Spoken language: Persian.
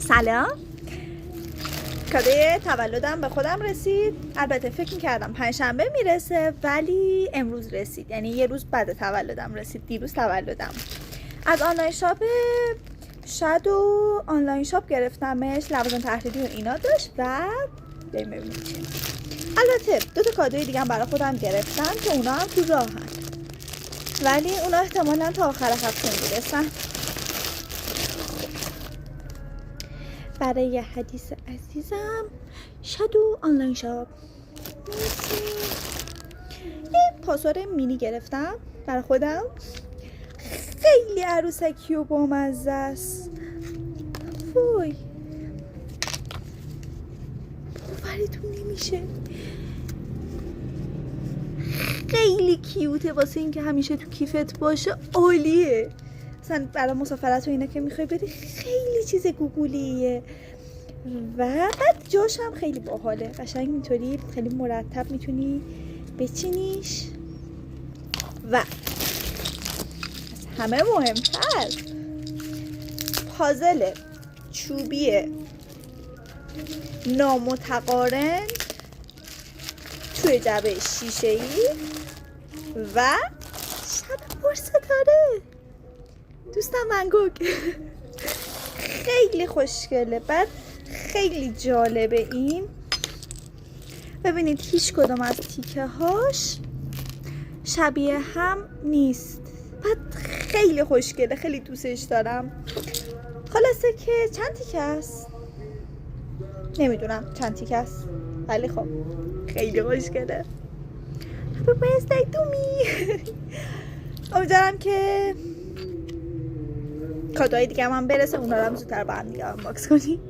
سلام. کادوی تولدم به خودم رسید. البته فکر میکردم پنجشنبه میرسه ولی امروز رسید، یعنی یه روز بعد تولدم رسید. دیروز تولدم. از آنلاین شاپ شادو آنلاین شاپ گرفتمش، لوازم تحریری و اینا داشت و بریم ببینیم چی. البته دو تا کادوی دیگه هم برای خودم گرفتم که اونا هم تو راهن، ولی اونا احتمالاً تا آخر هفته میرسن. برای حدیث عزیزم شادو آنلاین شاپ یه پاسور مینی گرفتم برای خودم. خیلی عروسکی و بامزه است. وای باورتون نمیشه، خیلی کیوته واسه این که همیشه تو کیفت باشه. عالیه مثلا برای مسافرت و اینا که میخوای بری، خیلی چیز گوگولیه و بعد جاش هم خیلی باحاله. قشنگ اینطوری خیلی مرتب میتونی بچینیش و از همه مهمتر پازل چوبی نامتقارن توی جعبه شیشه‌ای و شب پرستاره دوستم منگوگ. خیلی خوشگله، بعد خیلی جالبه. این ببینید هیچ کدوم از تیکه هاش شبیه هم نیست، بعد خیلی خوشگله، خیلی دوستش دارم. خلاصه که چند تیکه است نمیدونم چند تیکه است، ولی خب خیلی خوشگله. Happy birthday to me. امیدوارم که کادوهای دیگه هم برسه، اونا رو هم زودتر با هم دیگه آنباکس کنیم.